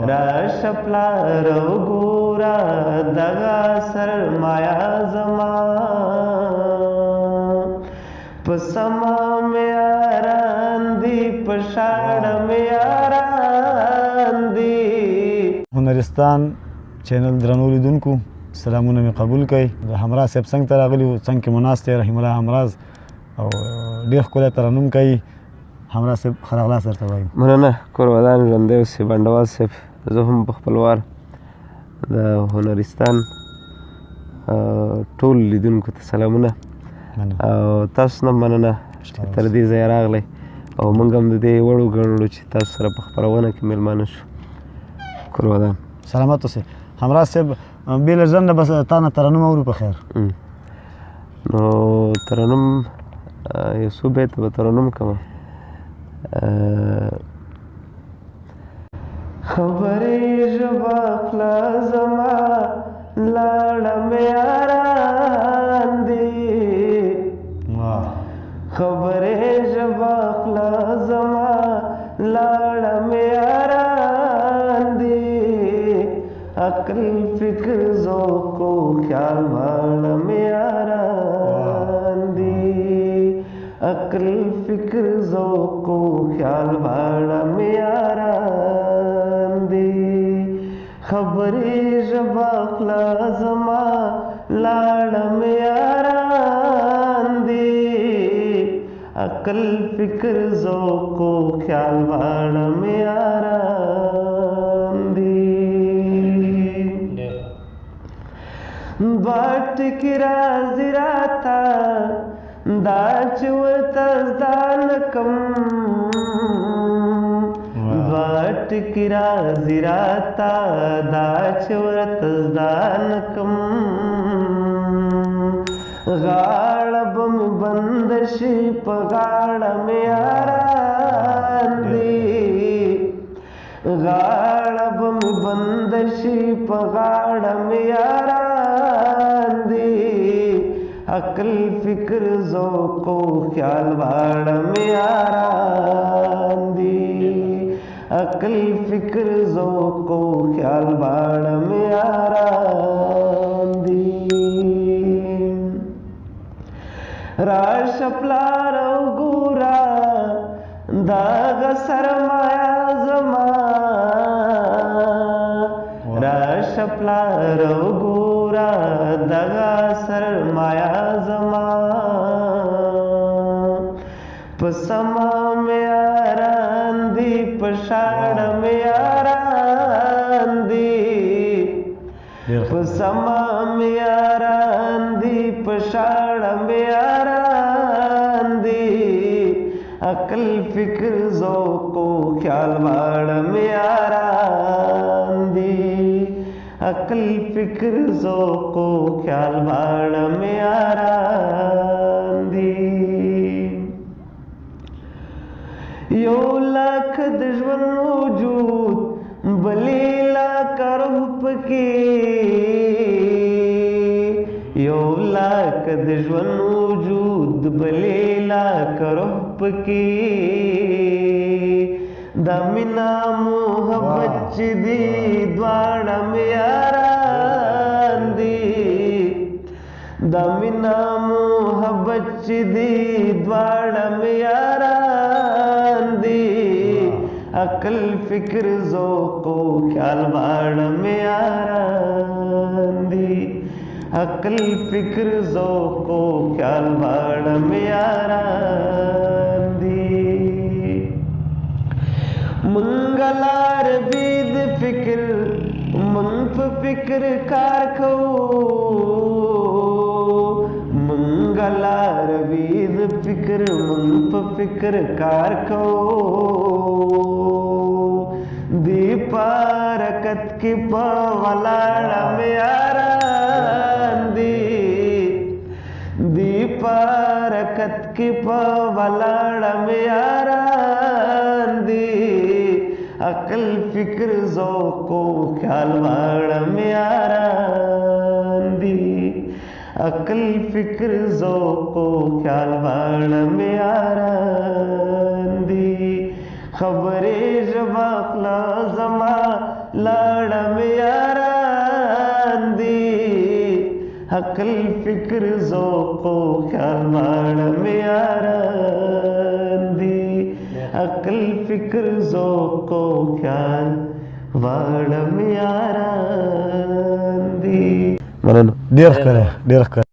راشه پلار وګوره دغه سرمایه زما په سما مې یاران دي په شاړه مې یاران دي. هنرستان چینل درنو لیدونکو سلامونه مې قبول کړئ. د همراز صاحب څنګ ته راغلي وو، څنګ کې مو ناست دی رحیم الله همراز او ډېر ښکلی ترنم کوي. همراز صاحب ښه راغلاست درته وایو. مننه کور ودان ژوندی اوسې بنډوال صاحب. زه هم په خپل وار د هنرستان ټول لیدونکو ته سلامونه او تاسو نه مننه چې تر دې ځایه راغلی او موږ هم د دې وړ وګڼلو چې تاسو سره په خپرونه کې میلمانه شو. کور ودان سلامت اوسئ. همراز صاحب بې له ځنډه بس تا نه ترنم اورو په خیر. نو ترنم یو څو بیته به ترنم کومه. خبرې ژبه خله زما لاړه مې یاران دي. خبرې ژبه خله زما لاړه مې یاران دي. عقل فکر ذوق و خیال واړه مې یاران دي. عقل فکر ذوق و خیال واړه مې یاران دي. خبرې ژبه خله زما لاړه مې یاران دي. عقل فکر ذوق و خیال واړه مې یاران دي. باټ کې راځي راته دا چې ورته زده نه کم. باټ کې راځي راته دا چې ورته زده نه کم. غاړه به مې بنده شي په غاړه مې یاران دي. غاړه به مې بنده شي په غاړه مې یاران دي. عقل فکر ذوق و خیال واړه مې یاران دي. عقل فکر ذوق و خیال واړه مې یاران دي. راشه پلار وګوره دغه سرمایه زما. راشه پلار وګوره دغه سرمایه زما په سما مې یاران دي په شاړه مې یاران دي. په سما مې یاران دي په شاړه مې یاران دي. عقل فکر ذوق و خیال واړه مې یاران دي. عقل فکر ذوق و خیال واړه مې یاران دي. یو لاک د ژوند وجود بلې لاک روح پکې. یو لاک د ژوند وجود بلې لاک روح پکې. دا مینا محبت چې دي دواړه مې یاران دي. دا مینا محبت چې دي دواړه مې یاران دي. عقل فکر ذوق و خیال واړه مې یاران دي. عقل فکر ذوق و خیال واړه مې یاران دي. منګلار بید فکر من په فکر کار کوو. منګلار بید فکر من په فکر کار کوو. دی پارکت کی په ولاړه مې یاران دي. دی پارکت کی په ولاړه مې یاران دي. عقل فکر ذوق و خیال واړه مې یاران دي. عقل فکر ذوق و خیال واړه مې یاران دي. خبرې ژبه خلا زما لاړه مې یاران دي عقل فکر ذوق و خیال واړه مې یاران دي عقل فکر ذوق و خیال واړه مې یاران دي مننه ډېر ښکلی ډېر ښکلی